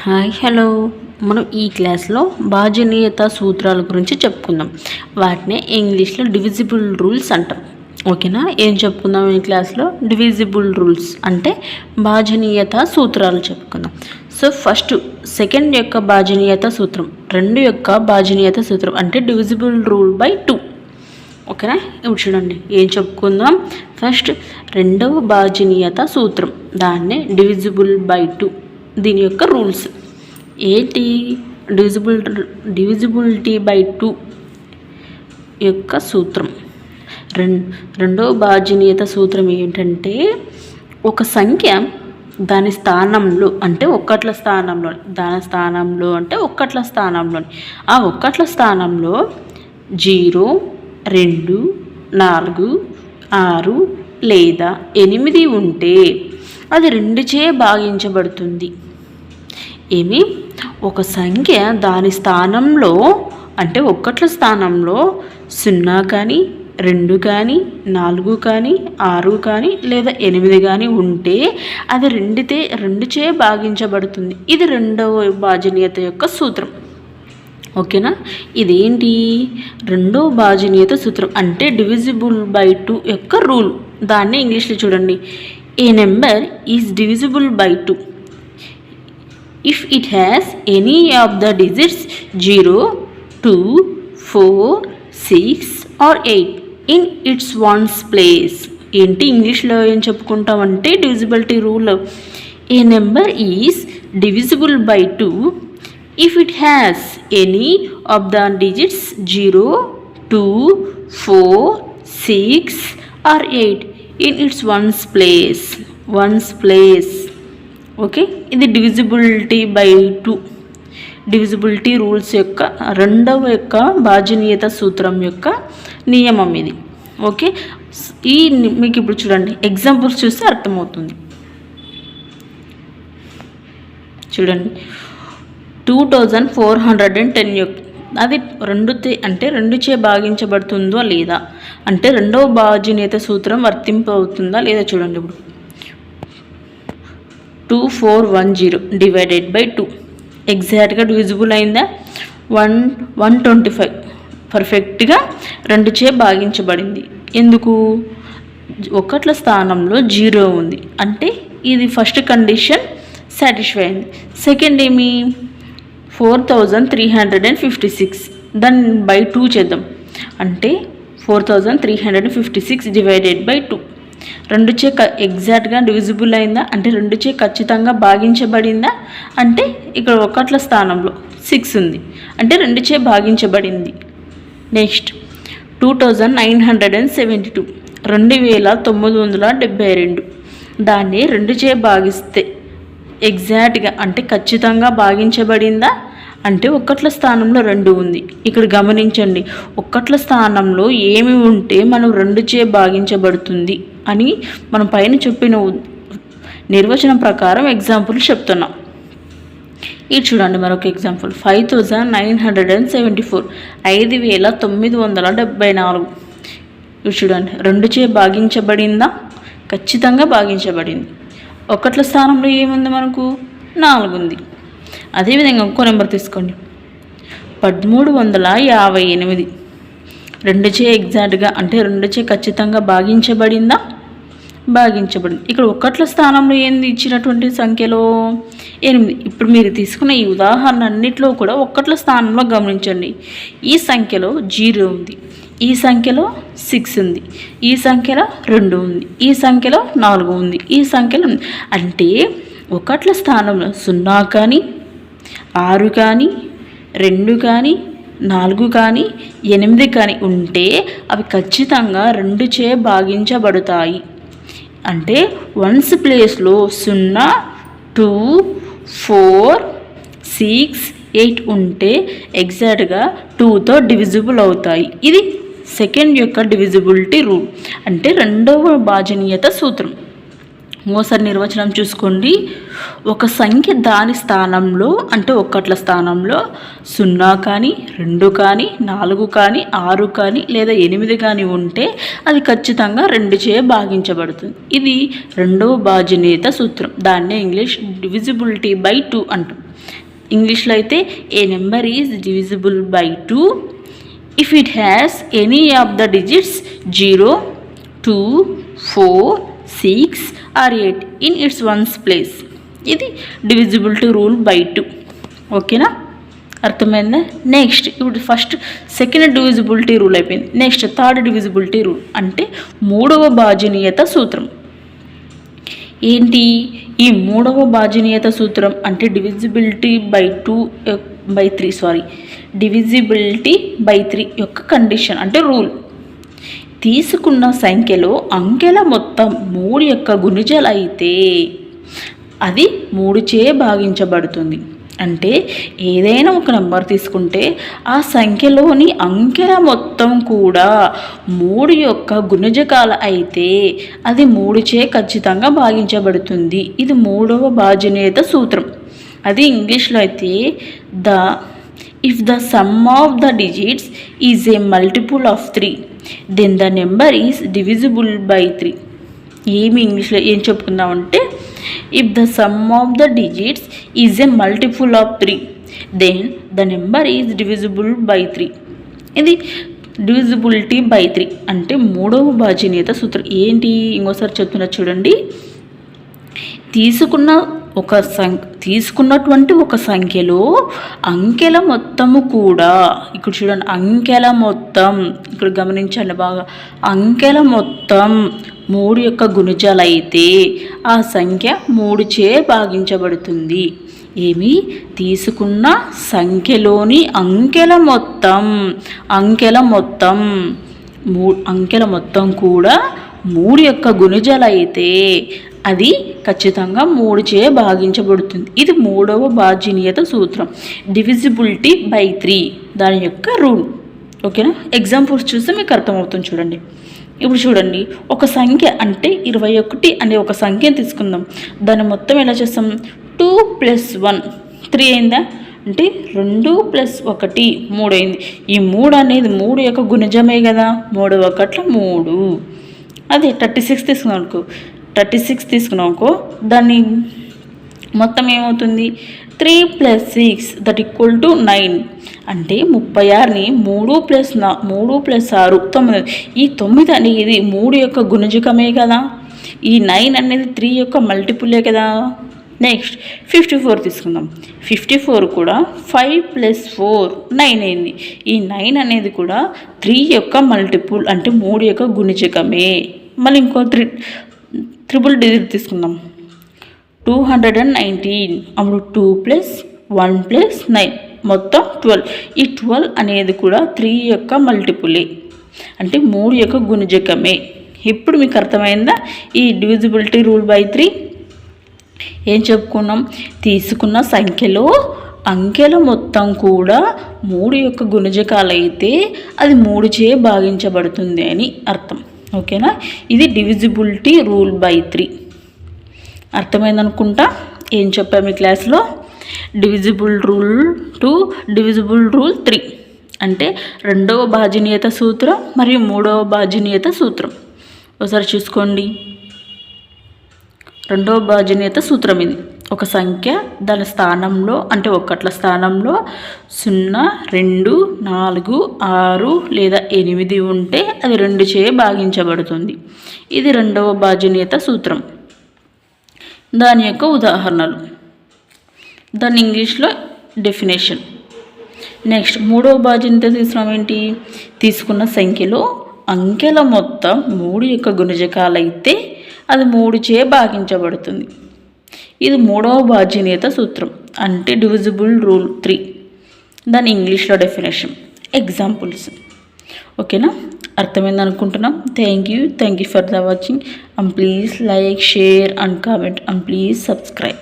Hi hello. మనం ఈ క్లాస్లో భాజనీయత సూత్రాల గురించి చెప్పుకుందాం. వాటిని ఇంగ్లీష్లో డివిజిబుల్ రూల్స్ అంటాం. ఓకేనా? ఏం చెప్పుకుందాం ఈ క్లాస్లో? డివిజిబుల్ రూల్స్ అంటే భాజనీయత సూత్రాలు చెప్పుకుందాం. సో ఫస్ట్ సెకండ్ యొక్క భాజనీయత సూత్రం, 2 యొక్క భాజనీయత సూత్రం అంటే డివిజిబుల్ రూల్ బై 2. ఓకేనా? ఇప్పుడు చూడండి ఏం చెప్పుకుందాం. ఫస్ట్ 2వ భాజనీయత సూత్రం, దాన్నే డివిజిబుల్ బై 2. దీని యొక్క రూల్స్ ఏంటి? డివిజిబిలిటీ బై 2 యొక్క సూత్రం, రెండవ భాజనీయత సూత్రం ఏంటంటే ఒక సంఖ్య దాని స్థానంలో అంటే ఒక్కట్ల స్థానంలో, దాని స్థానంలో అంటే ఒక్కట్ల స్థానంలో, ఆ ఒక్కట్ల స్థానంలో 0, 2, 4, 6 లేదా 8 ఉంటే అది 2చే భాగించబడుతుంది. ఒక సంఖ్య దాని స్థానంలో అంటే ఒక్కట్ల స్థానంలో 0 కానీ 2 కానీ 4 కానీ 6 కానీ లేదా 8 కానీ ఉంటే అది 2చే భాగించబడుతుంది. ఇది 2వ భాజనీయత యొక్క సూత్రం. ఓకేనా? ఇదేంటి? 2వ భాజనీయత సూత్రం అంటే డివిజిబుల్ బై 2 యొక్క రూల్. దాన్ని ఇంగ్లీష్లో చూడండి. A number is divisible by 2 if it has any of the digits 0, 2, 4, 6 or 8 in its ones place. ఏంటి ఇంగ్లీష్లో ఏం చెప్పుకుంటామంటే divisibility rule. A number is divisible by 2 if it has any of the digits 0, 2, 4, 6 or 8 in its ones place. Okay, ఇది divisibility by 2 divisibility rules యొక్క 2వ యొక్క భాజనీయత సూత్రం యొక్క నియమం ఇది. ఓకే, మీకు ఇప్పుడు చూడండి ఎగ్జాంపుల్స్ చూస్తే అర్థమవుతుంది. చూడండి 2410 యొక్క అది 2చే భాగించబడుతుందో లేదా అంటే 2వ భాజనీయత సూత్రం వర్తింపు అవుతుందా లేదా చూడండి. ఇప్పుడు 2410 డివైడెడ్ బై 2 ఎగ్జాక్ట్గా డివిజిబుల్ అయిందా? 125 పర్ఫెక్ట్గా 2చే భాగించబడింది. ఎందుకు? ఒకట్ల స్థానంలో 0 ఉంది అంటే ఇది ఫస్ట్ కండిషన్ సాటిస్ఫై అయింది. సెకండ్ ఏమి? 4356 దాన్ని బై 2 చేద్దాం అంటే 4356 డివైడెడ్ బై 2 2చే ఎగ్జాక్ట్గా డివిజిబుల్ అయిందా అంటే 2చే ఖచ్చితంగా భాగించబడిందా అంటే ఇక్కడ ఒకట్ల స్థానంలో 6 ఉంది అంటే 2చే భాగించబడింది. నెక్స్ట్ 2972 2972 దాన్ని 2చే భాగిస్తే ఎగ్జాక్ట్గా అంటే ఖచ్చితంగా భాగించబడిందా అంటే ఒక్కట్ల స్థానంలో 2 ఉంది. ఇక్కడ గమనించండి, ఒక్కట్ల స్థానంలో ఏమి ఉంటే మనం 2చే భాగించబడుతుంది అని మనం పైన చెప్పిన నిర్వచనం ప్రకారం ఎగ్జాంపుల్ చెప్తున్నాం. ఇది చూడండి మరొక ఎగ్జాంపుల్ 5974 5974. ఇది చూడండి 2చే భాగించబడిందా? ఖచ్చితంగా భాగించబడింది. ఒకట్ల స్థానంలో ఏముంది? మనకు 4 ఉంది. అదేవిధంగా ఇంకో నెంబర్ తీసుకోండి 1358 2చే ఎగ్జాక్ట్గా అంటే 2చే ఖచ్చితంగా భాగించబడిందా? భాగించబడింది. ఇక్కడ ఒకట్ల స్థానంలో ఏంది ఇచ్చినటువంటి సంఖ్యలో 8. ఇప్పుడు మీరు తీసుకున్న ఈ ఉదాహరణ అన్నింటిలో కూడా ఒక్కట్ల స్థానంలో గమనించండి. ఈ సంఖ్యలో 0 ఉంది, ఈ సంఖ్యలో 6 ఉంది, ఈ సంఖ్యలో 2 ఉంది, ఈ సంఖ్యలో 4 ఉంది, ఈ సంఖ్యలో అంటే ఒకట్ల స్థానంలో 0 కానీ 6 కానీ 2 కానీ 4 కానీ 8 కానీ ఉంటే అవి ఖచ్చితంగా 2చే భాగించబడతాయి. అంటే వన్స్ ప్లేస్లో 0, 2, 4, 6, 8 ఉంటే ఎగ్జాక్ట్గా 2తో డివిజిబుల్ అవుతాయి. ఇది సెకండ్ యొక్క డివిజిబిలిటీ రూల్ అంటే 2వ భాజనీయత సూత్రం. మోసారి నిర్వచనం చూసుకోండి. ఒక సంఖ్య దాని స్థానంలో అంటే ఒక్కట్ల స్థానంలో 0 కానీ 2 కానీ 4 కానీ 6 కానీ లేదా 8 కానీ ఉంటే అది ఖచ్చితంగా 2చే భాగించబడుతుంది. ఇది 2వ భాజనీయత సూత్రం. దాన్నే ఇంగ్లీష్ డివిజిబిలిటీ బై 2 అంటాం. ఇంగ్లీష్లో అయితే a number is divisible by 2 if it has any of the digits 0, 2, 4, 6 or 8 in its ones place. ఇది డివిజిబిలిటీ రూల్ బై 2. ఓకేనా, అర్థమైందా? నెక్స్ట్ ఇప్పుడు ఫస్ట్ సెకండ్ డివిజిబిలిటీ రూల్ అయిపోయింది. నెక్స్ట్ థర్డ్ డివిజిబిలిటీ రూల్ అంటే మూడవ భాజనీయత సూత్రం. ఏంటి ఈ మూడవ భాజనీయత సూత్రం అంటే డివిజిబిలిటీ బై 3 డివిజిబిలిటీ బై 3 యొక్క కండిషన్ అంటే రూల్. తీసుకున్న సంఖ్యలో అంకెల మొత్తం 3 యొక్క గుణిజలు అయితే అది 3 చే భాగించబడుతుంది. అంటే ఏదైనా ఒక నెంబర్ తీసుకుంటే ఆ సంఖ్యలోని అంకెల మొత్తం కూడా 3 యొక్క గుణజకాలు అయితే అది 3 చే ఖచ్చితంగా భాగించబడుతుంది. ఇది మూడవ భాజనీయత సూత్రం. అది ఇంగ్లీష్లో అయితే if the sum of the digits is a multiple of 3 then the number is divisible by 3. ఇంగ్లీష్లో ఏం చెప్పుకుందామంటే if the sum of the digits is a multiple of 3 then the number is divisible by 3. ఇది divisibility by 3 అంటే మూడవ భాజనీయత సూత్రం. ఏంటి ఇంకోసారి చెప్తున్నా చూడండి. తీసుకున్నటువంటి ఒక సంఖ్యలో అంకెల మొత్తము కూడా ఇక్కడ చూడండి, అంకెల మొత్తం ఇక్కడ గమనించండి బాగా, అంకెల మొత్తం 3 యొక్క గుణిజాలైతే ఆ సంఖ్య 3 చే భాగించబడుతుంది. తీసుకున్న సంఖ్యలోని అంకెల మొత్తం కూడా 3 యొక్క గుణిజాలైతే అది ఖచ్చితంగా 3 చే భాగించబడుతుంది. ఇది మూడవ భాజనీయత సూత్రం, డివిజిబిలిటీ బై 3 దాని యొక్క రూల్. ఓకేనా, ఎగ్జాంపుల్స్ చూస్తే మీకు అర్థమవుతుంది. చూడండి, ఇప్పుడు చూడండి, ఒక సంఖ్య అంటే 21 అనే ఒక సంఖ్యను తీసుకుందాం. దాన్ని మొత్తం ఎలా చేస్తాం? 2 + 1 3 అయిందా? అంటే 2 + 1 3 అయింది. ఈ 3 అనేది 3 యొక్క గుణజమే కదా. 3 1 3. అదే 36 తీసుకున్నాం అనుకో, 36 తీసుకున్నాం అనుకో, దాన్ని మొత్తం ఏమవుతుంది? 3 + 6 దట్ ఈక్వల్ టు 9. అంటే 36ని 3 + 6 9. ఈ 9 అనేది 3 యొక్క గుణజకమే కదా. ఈ 9 అనేది 3 యొక్క మల్టిపులే కదా. నెక్స్ట్ 54 తీసుకుందాం. 54 కూడా 5 + 4 9 అయింది. ఈ 9 అనేది కూడా 3 యొక్క మల్టిపుల్ అంటే 3 యొక్క గుణిజకమే. మళ్ళీ ఇంకో ట్రిపుల్ డిజిట్ తీసుకుందాం. 219 అప్పుడు 2 + 1 + 9 మొత్తం 12. ఈ 12 అనేది కూడా 3 యొక్క మల్టిపులే అంటే 3 యొక్క గుణిజకమే. ఇప్పుడు మీకు అర్థమైందా ఈ డివిజిబిలిటీ రూల్ బై 3? ఏం చెప్పుకున్నాం? తీసుకున్న సంఖ్యలో అంకెల మొత్తం కూడా 3 యొక్క గుణజకాలు అయితే అది 3 చే భాగించబడుతుంది అని అర్థం. ఓకేనా, ఇది డివిజిబిలిటీ రూల్ బై 3. అర్థమైందనుకుంటా. ఏం చెప్పాము ఈ క్లాస్లో? డివిజిబుల్ రూల్ 2, డివిజిబుల్ రూల్ 3 అంటే రెండవ భాజనీయత సూత్రం మరియు మూడవ భాజనీయత సూత్రం. ఒకసారి చూసుకోండి. రెండవ భాజనీయత సూత్రం ఇది. ఒక సంఖ్య దాని స్థానంలో అంటే ఒకట్ల స్థానంలో 0, 2, 4, 6 లేదా 8 ఉంటే అది 2 చే భాగించబడుతుంది. ఇది రెండవ భాజనీయత సూత్రం. దాని యొక్క ఉదాహరణలు, దాని ఇంగ్లీష్లో డెఫినేషన్. నెక్స్ట్ మూడవ భాజనీయత సూత్రం ఏంటి? తీసుకున్న సంఖ్యలో అంకెల మొత్తం 3 యొక్క గుణజకాలైతే అది 3 చే భాగించబడుతుంది. ఇది మూడవ భాజనీయత సూత్రం అంటే డివిజిబుల్ రూల్ 3. దాని ఇంగ్లీష్లో డెఫినేషన్, ఎగ్జాంపుల్స్. ఓకేనా, అర్థమైంది అనుకుంటున్నాం. Thank you for the watching. And please like, share and comment and please subscribe.